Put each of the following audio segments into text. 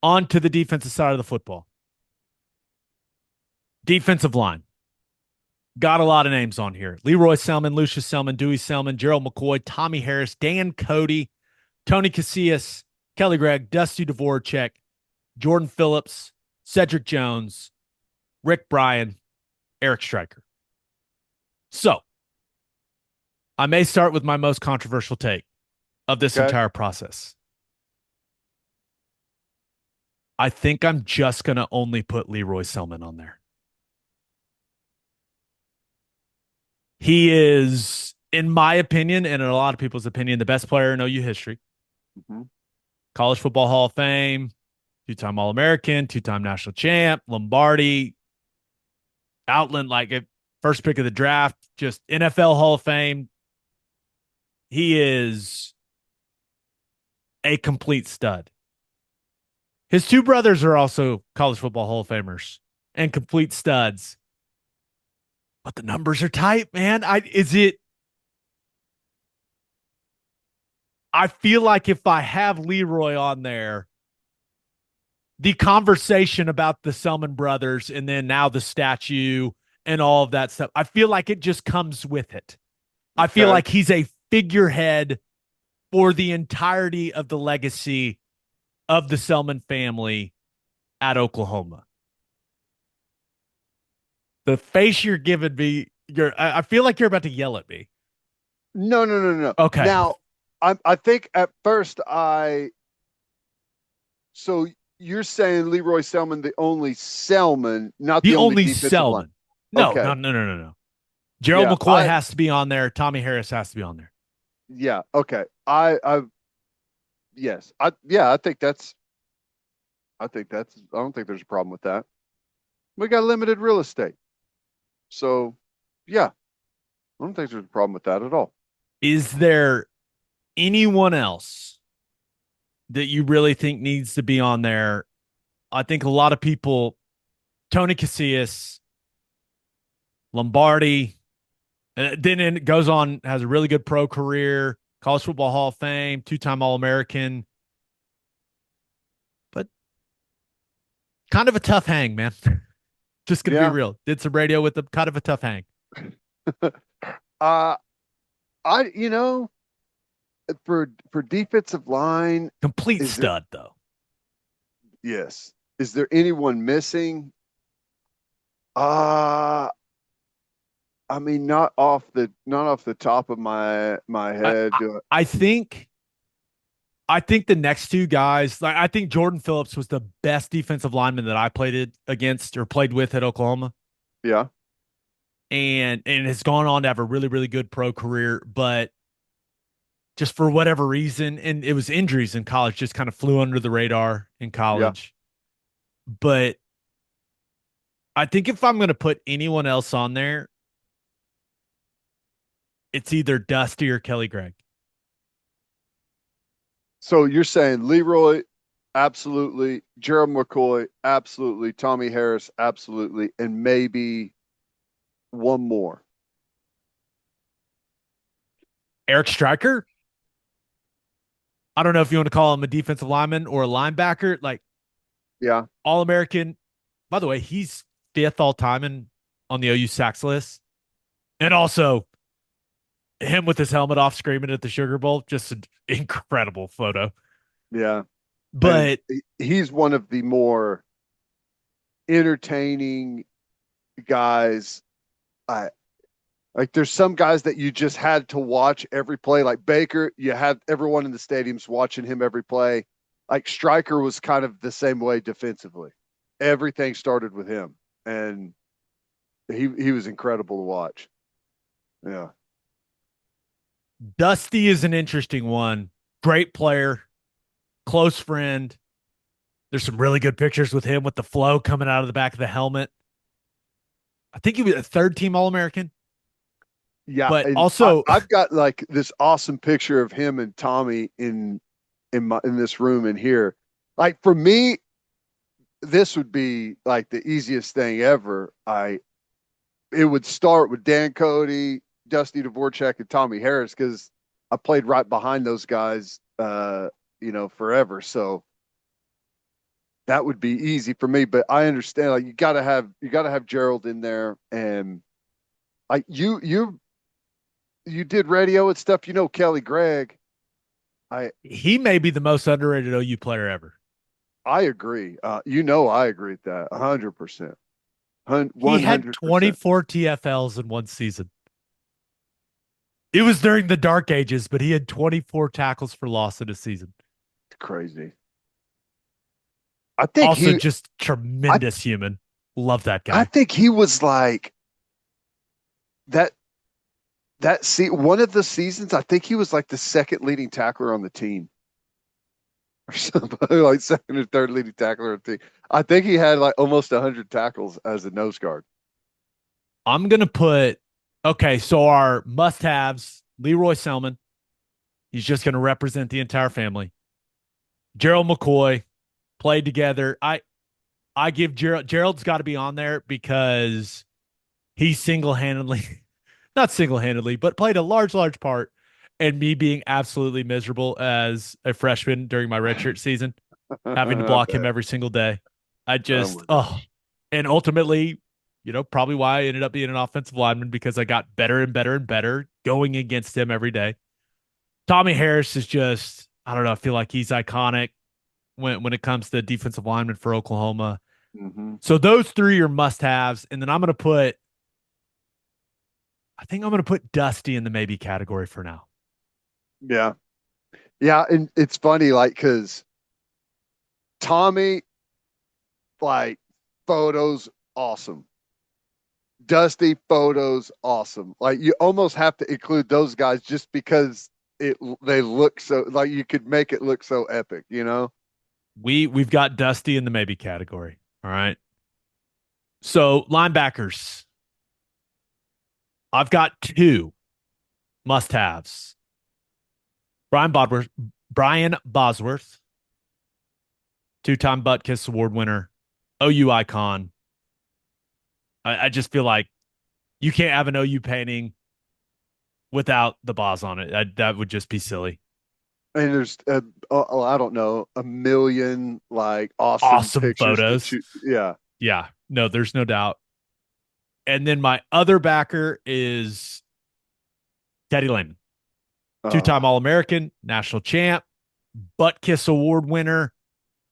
On to the defensive side of the football. Defensive line. Got a lot of names on here. Leroy Selman, Lucius Selman, Dewey Selman, Gerald McCoy, Tommy Harris, Dan Cody, Tony Casillas, Kelly Gregg, Dusty Dvorak, Jordan Phillips, Cedric Jones, Rick Bryan, Eric Stryker. So I may start with my most controversial take of this Okay. entire process. I think I'm just going to only put Leroy Selman on there. He is, in my opinion, and in a lot of people's opinion, the best player in OU history. Mm-hmm. College Football Hall of Fame, two-time All-American, two-time national champ, Lombardi, Outland, like first pick of the draft, just NFL Hall of Fame. He is a complete stud. His two brothers are also College Football Hall of Famers and complete studs. But the numbers are tight, man. I feel like if I have Leroy on there, the conversation about the Selman brothers and then now the statue and all of that stuff, I feel like it just comes with it. I feel Okay. like he's a figurehead for the entirety of the legacy of the Selman family at Oklahoma. The face you're giving me, I feel like you're about to yell at me. No, no, no, no. Okay. Now, I think at first so you're saying Leroy Selman, the only Selman, not The the only only defensive line. Selman. No, no, Okay. no, no, no, no. Gerald Yeah. McCoy has to be on there. Tommy Harris has to be on there. Yeah. Okay. Yes. I don't think there's a problem with that. We got limited real estate. So, yeah, I don't think there's a problem with that at all. Is there anyone else that you really think needs to be on there? I think a lot of people, Tony Casillas, Lombardi, then it goes on, has a really good pro career, College Football Hall of Fame, two-time All-American, but kind of a tough hang, man. Just gonna be Yeah. real. Did some radio with them, kind of a tough hang. Uh, I, you know, for defensive line, Complete is there, stud though. yes. Is there anyone missing? Uh, I mean, not off the top of my I head. I, I think I think the next two guys, like I think Jordan Phillips was the best defensive lineman that I played against or played with at Oklahoma, Yeah, and has gone on to have a really really good pro career, but just for whatever reason, and it was injuries in college, just kind of flew under the radar in yeah. college. But I think if I'm going to put anyone else on there, it's either Dusty or Kelly Gregg. So you're saying Leroy, absolutely, Gerald McCoy, absolutely, Tommy Harris, absolutely, and maybe one more. Eric Stryker, I don't know if you want to call him a defensive lineman or a linebacker, like Yeah, All American. By the way, he's fifth all time on the OU sacks list. And also him with his helmet off screaming at the Sugar Bowl, just an incredible photo. yeah. And But he's one of the more entertaining guys. I like there's some guys that you just had to watch every play. Like Baker, you had everyone in the stadiums watching him every play. Like Stryker was kind of the same way defensively. Everything started with him, and he was incredible to watch. Yeah, Dusty is an interesting one. Great player, close friend. There's some really good pictures with him with the flow coming out of the back of the helmet. I think he was a third team All American, yeah. but And also I've got like this awesome picture of him and Tommy in this room in here. Like for me, this would be like the easiest thing ever. I It would start with Dan Cody, Dusty Dvorak, and Tommy Harris because I played right behind those guys, forever. So that would be easy for me. But I understand, like you gotta have Gerald in there, and like you did radio and stuff. You know Kelly Gregg. I He may be the most underrated OU player ever. I agree. I agree with that. 100%. He had 100%. 24 TFLs in one season. It was during the dark ages, but he had 24 tackles for loss in a season. Crazy. I think Also, he just I tremendous human. Love that I guy. think he was like that one of the seasons, I think he was like the second leading tackler on the team. Or something like second or third leading tackler on the team. I think he had like almost 100 tackles as a nose guard. I'm going to put, okay, so our must haves Leroy Selman. He's just going to represent the entire family. Gerald McCoy played together. I give Gerald's got to be on there because he single handedly, not single handedly, but played a large part in me being absolutely miserable as a freshman during my redshirt season, having to I block him bet. every single day. I Oh just, my oh, gosh. and ultimately, probably why I ended up being an offensive lineman because I got better and better and better going against him every day. Tommy Harris is just, I don't know, I feel like he's iconic when it comes to defensive lineman for Oklahoma. Hmm. So those three are must haves. And then I think I'm going to put Dusty in the maybe category for now. Yeah. Yeah. And it's funny, like, because Tommy, like, photos, awesome. Dusty photos, awesome. Like, you almost have to include those guys just because they look so, like, you could make it look so epic, you know? We've got Dusty in the maybe category. All right. So linebackers, I've got two must haves. Brian Bosworth, two-time Butt Kiss Award winner, OU icon. I just feel like you can't have an OU painting without the Boz on it. That would just be silly. And there's, I don't know, a million like awesome Awesome pictures to photos. choose. Yeah. Yeah, no, there's no doubt. And then my other backer is Teddy Lehman, two-time Uh, All-American, national champ, Butt Kiss Award winner.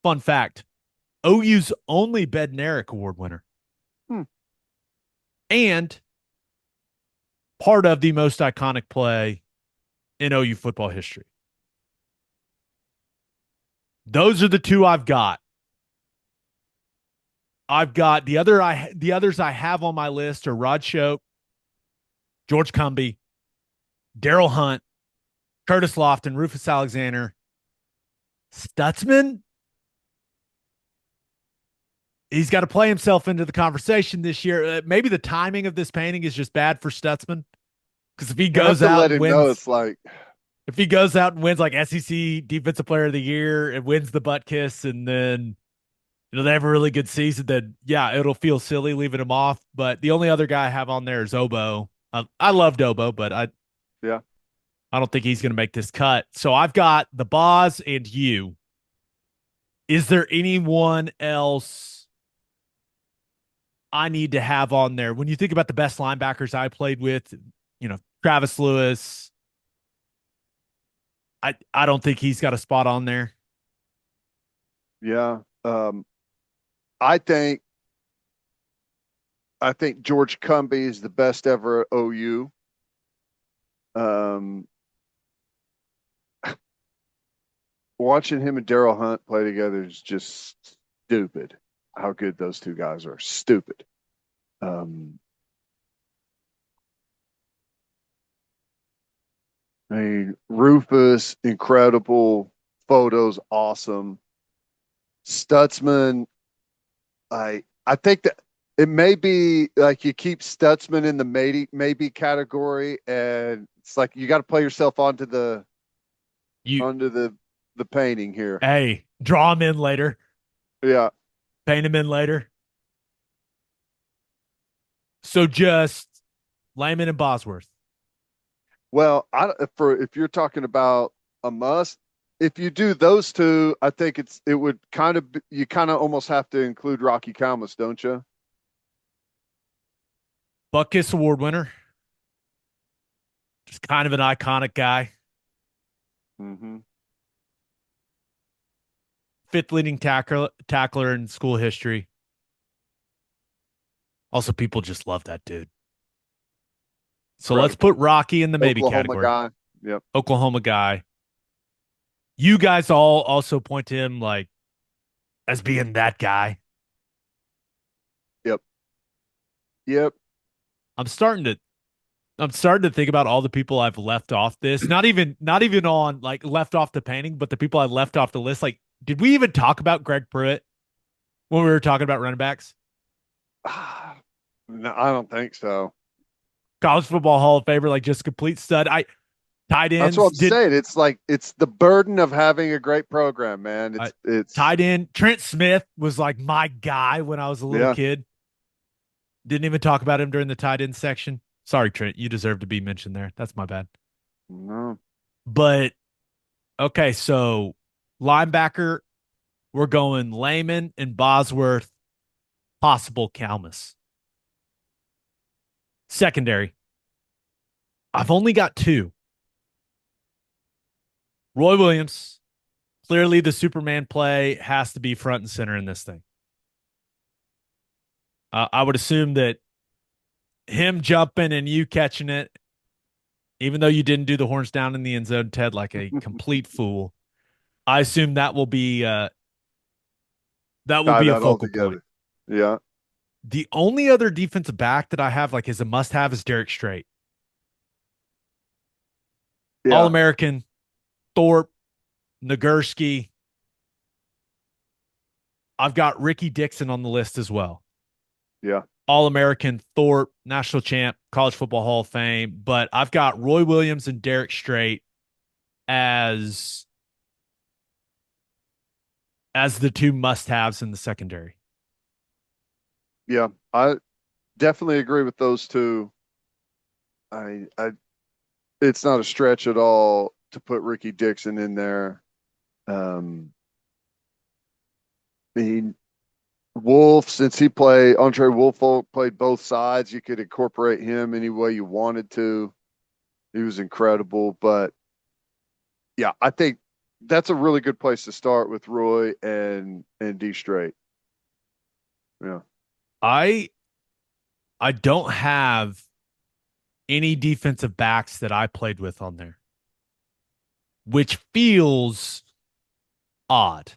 Fun fact: OU's only Bednarik Award winner, hmm, and part of the most iconic play in OU football history. Those are the two I've got. I've got the others I have on my list are Rod Shope, George Cumby, Daryl Hunt, Curtis Lofton, Rufus Alexander, Stutzman. He's got to play himself into the conversation this year. Maybe the timing of this painting is just bad for Stutzman because you have to let him know it's like, if he goes out and wins like SEC Defensive Player of the Year and wins the butt kiss, and then they have a really good season, then yeah, it'll feel silly leaving him off. But the only other guy I have on there is Obo. I loved Obo, but yeah. I don't think he's going to make this cut. So I've got the Boz and you. Is there anyone else I need to have on there? When you think about the best linebackers I played with, Travis Lewis, I don't think he's got a spot on there. Yeah. I think I think George Cumby is the best ever at OU. Um, Watching him and Daryl Hunt play together is just stupid. How good those two guys are. Stupid. Um, I mean, Rufus, incredible. Photos, awesome. Stutzman, I think that it may be like you keep Stutzman in the maybe category, and it's like you got to play yourself You, onto the painting here. hey, draw him in later, Yeah. paint him in later. So just Lyman and Bosworth. Well, for if you're talking about a must, if you do those two, I think it would kind of you kind of almost have to include Rocky Calmus, don't you? Buckus Award winner, just kind of an iconic guy. Mm-hmm. Fifth leading tackler in school history. Also, people just love that dude. So let's Incredible. put Rocky in the maybe Oklahoma category. guy. Yep. Oklahoma guy. You guys all also point to him like as being that guy. Yep. Yep. I'm starting to I'm starting to think about all the people I've left off this. Not even on like left off the painting, but the people I left off the list. Like, did we even talk about Greg Pruitt when we were talking about running backs? No, I don't think so. College football Hall of Famer, like just complete stud. I tight That's what ends I'm did saying. It's like it's the burden of having a great program, man. I It's tight end. Trent Smith was like my guy when I was a little yeah. kid. Didn't even talk about him during the tight end section. Sorry, Trent. You deserve to be mentioned there. That's my bad. No. But okay, so linebacker, we're going Lehman and Bosworth, possible Calmus. Secondary, I've only got two. Roy Williams, clearly the Superman play has to be front and center in this thing. I would assume that him jumping and you catching it, even though you didn't do the horns down in the end zone, Ted, like a complete fool. I assume that will Tie be a that all focal point. together. Yeah. The only other defensive back that I have like is a must have is Derek Strait. All Yeah. American, Thorpe, Nagurski. I've got Ricky Dixon on the list as well. Yeah. All American, Thorpe, national champ, College Football Hall of Fame. But I've got Roy Williams and Derek Strait as the two must haves in the secondary. Yeah. I definitely agree with those two. I it's not a stretch at all to put Ricky Dixon in there. Um he Wolf, since he played Andre Wolfolk played both sides, you could incorporate him any way you wanted to. He was incredible. But yeah, I think that's a really good place to start with Roy and D Straight. Yeah. I I don't have any defensive backs that I played with on there, which feels odd.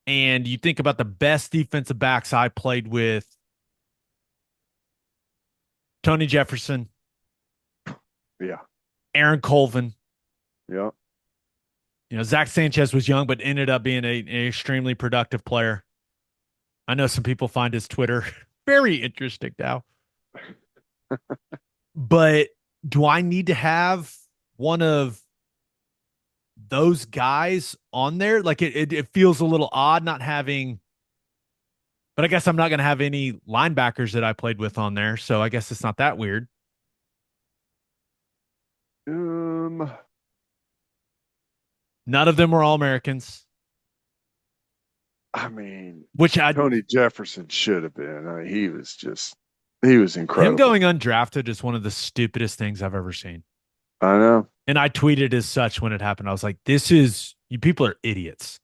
And you think about the best defensive backs I played with: Tony Jefferson, Yeah. Aaron Colvin. Yeah. Zach Sanchez was young, but ended up being an extremely productive player. I know some people find his Twitter very interesting now. But do I need to have one of those guys on there? Like it feels a little odd not having, but I guess I'm not going to have any linebackers that I played with on there. So I guess it's not that weird. Um None of them were all Americans, I mean, which Tony Jefferson should have been. I mean, he was him incredible. going undrafted is one of the stupidest things I've ever seen. I know. And I tweeted as such when it happened. I was like, you people are idiots.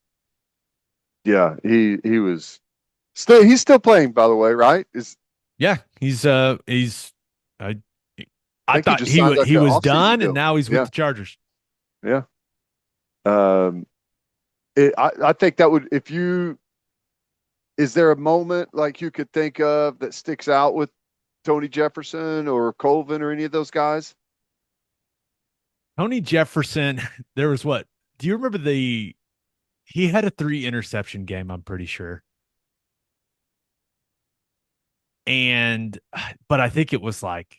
Yeah, he was he's still playing, by the way, right? Yeah, I I I think he thought just signed like he an was off-season done and deal. now he's with Yeah, the Chargers. yeah. Um, I think that would if you is there a moment like you could think of that sticks out with Tony Jefferson or Colvin or any of those guys? Tony Jefferson, there was what? Do you remember he had a 3 interception game, I'm pretty sure. And but I think it was like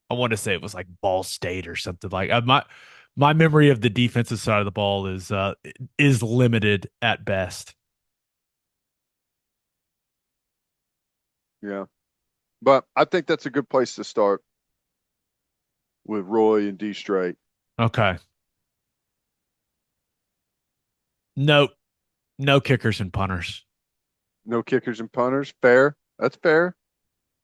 I want to say it was like Ball State or something like my memory of the defensive side of the ball is limited at best. Yeah, but I think that's a good place to start with Roy and D Straight. Okay. No, no kickers and punters. No kickers and punters. Fair. That's fair.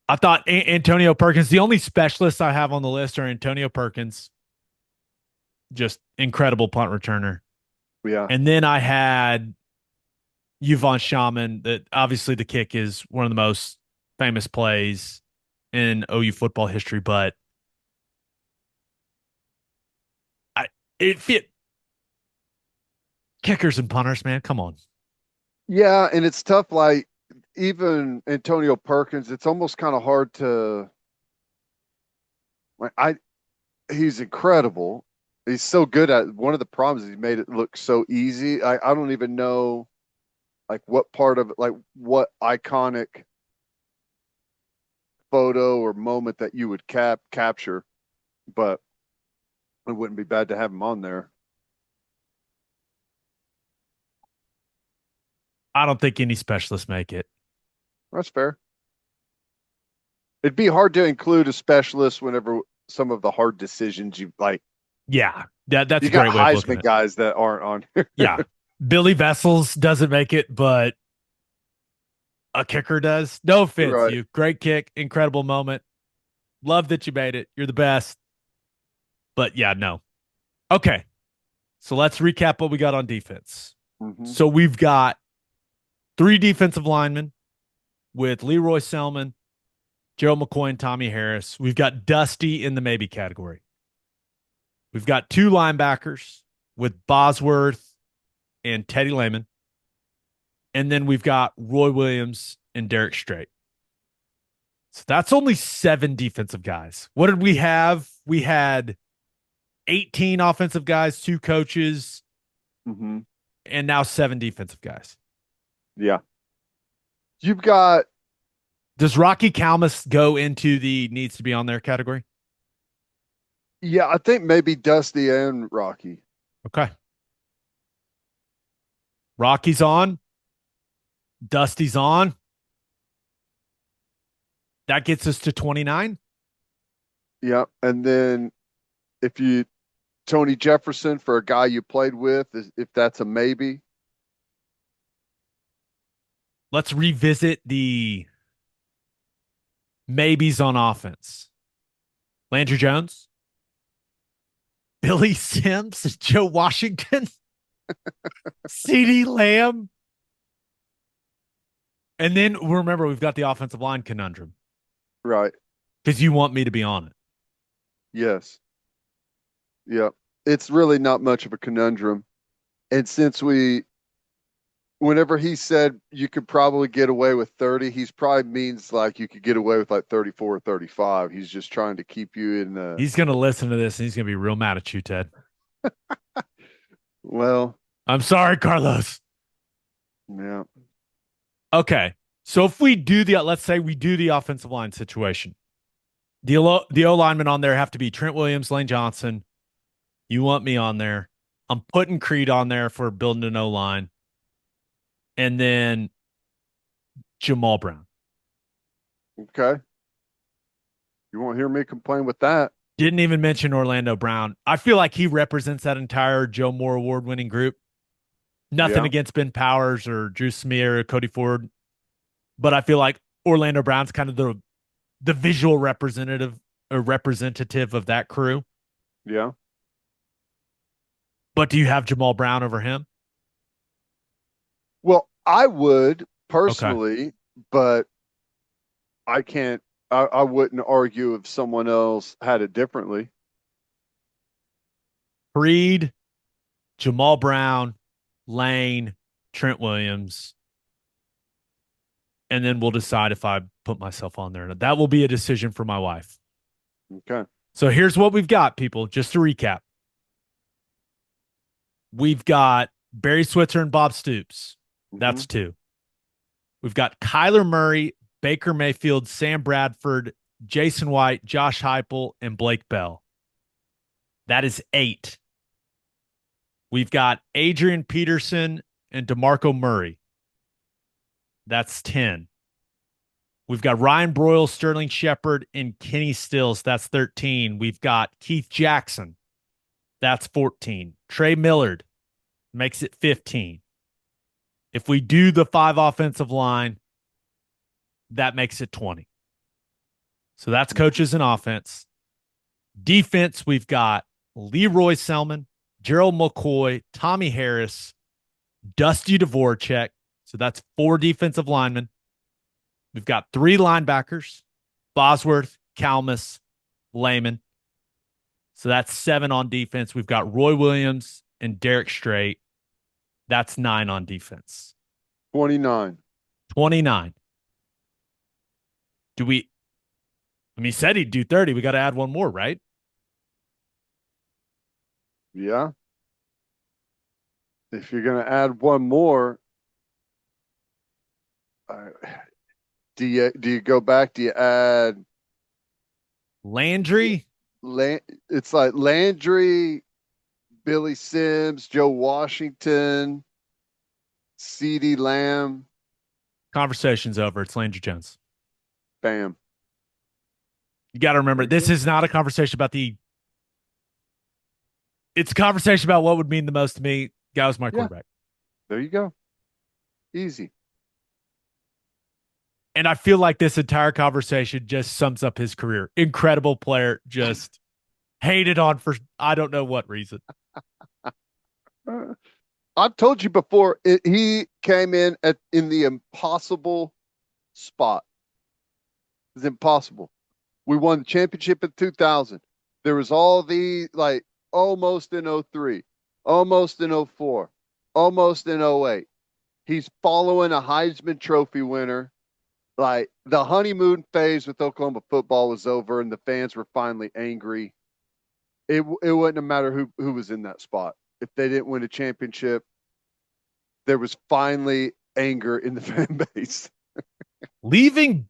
I thought Antonio Perkins, the only specialists I have on the list are Antonio Perkins, just incredible punt returner. Yeah. And then I had Yvonne Shaman, that obviously the kick is one of the most famous plays in OU football history, but I it fit kickers and punters, man. Come on. Yeah, and it's tough. Like even Antonio Perkins, it's almost kind of hard to like. He's incredible. He's so good at one of the problems. He made it look so easy. I don't even know like what part of it, like what iconic photo or moment that you would capture, but it wouldn't be bad to have him on there. I don't think any specialists make it. That's fair. It'd be hard to include a specialist whenever some of the hard decisions you like. Yeah, that's You a got great way of looking Heisman at it. guys that aren't on here. Yeah. Billy Vessels doesn't make it, but a kicker does. No offense, Right. you. Great kick, incredible moment. Love that you made it. You're the best. But yeah, no. Okay. So let's recap what we got on defense. Hmm. So we've got three defensive linemen with Leroy Selman, Joe McCoy, and Tommy Harris. We've got Dusty in the maybe category. We've got two linebackers with Bosworth and Teddy Lehman. And then we've got Roy Williams and Derek Strait. So that's only seven defensive guys. What did we have? We had 18 offensive guys, two coaches, Hmm. and now seven defensive guys. Yeah. You've got, Does Rocky Kalmus go into the needs to be on there category? yeah, I think maybe Dusty and Rocky. Okay. Rocky's on. Dusty's on. That gets us to 29. Yeah. And then if you, Tony Jefferson for a guy you played with, if that's a maybe. Let's revisit the maybes on offense. Landry Jones, Billy Sims, Joe Washington, CD Lamb. And then remember, we've got the offensive line conundrum Right. because you want me to be on it. Yes. Yeah. It's really not much of a conundrum. And whenever he said you could probably get away with 30, he's probably means like you could get away with like 34 or 35. He's just trying to keep you in the, He's going to listen to this and he's going to be real mad at you, Ted. well, I'm sorry, Carlos. yeah. Okay. So if we do let's say we do the offensive line situation, the O linemen on there have to be Trent Williams, Lane Johnson. You want me on there. I'm putting Creed on there for building an O line. And then Jamal Brown. Okay. You won't hear me complain with that. Didn't even mention Orlando Brown. I feel like he represents that entire Joe Moore award winning group. Nothing Yeah. against Ben Powers or Drew Smear or Cody Ford, but I feel like Orlando Brown's kind of the visual representative of that crew. Yeah. But do you have Jamal Brown over him? Well, I would Okay. personally, but I can't, I wouldn't argue if someone else had it differently. Creed, Jamal Brown, Lane, Trent Williams, and then we'll decide if I put myself on there. That will be a decision for my wife. Okay. So here's what we've got, people, just to recap. We've got Barry Switzer and Bob Stoops. Hmm. That's two. We've got Kyler Murray, Baker Mayfield, Sam Bradford, Jason White, Josh Heupel, and Blake Bell. That is eight. We've got Adrian Peterson and DeMarco Murray. That's 10. We've got Ryan Broyle, Sterling Shepard, and Kenny Stills. That's 13. We've got Keith Jackson. That's 14. Trey Millard makes it 15. If we do the 5 offensive line, that makes it 20. So that's coaches and offense. Defense, we've got Leroy Selman, Gerald McCoy, Tommy Harris, Dusty Dvorak. So that's 4 defensive linemen. We've got 3 linebackers, Bosworth, Kalmus, Lehman. So that's 7 on defense. We've got Roy Williams and Derek Strait. That's 9 on defense. 29. 29. Do we, I mean, he said he'd do 30. We got to add one more, right? Yeah. If you're going to add one more, do you go back? Do you add Landry? It's like Landry, Billy Sims, Joe Washington, CeeDee Lamb. Conversation's over. It's Landry Jones. Bam. You got to remember, this is not a conversation about it's a conversation about what would mean the most to me. Guy was my quarterback. There you go. Easy. And I feel like this entire conversation just sums up his career. Incredible player, just hated on for I don't know what reason. I've told you before, he came in the impossible spot. It's impossible. We won the championship in 2000. There was all the like almost in 03, almost in 04, almost in 08. He's following a Heisman Trophy winner. Like the honeymoon phase with Oklahoma football was over and the fans were finally angry. It wouldn't have mattered who was in that spot. If they didn't win a championship, there was finally anger in the fan base. Leaving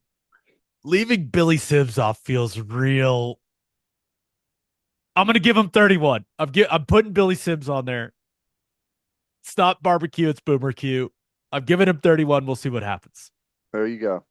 Billy Sims off feels real. I'm gonna give him 31. I'm putting Billy Sims on there. Stop barbecue, it's boomer Q. I'm giving him 31. We'll see what happens. There you go.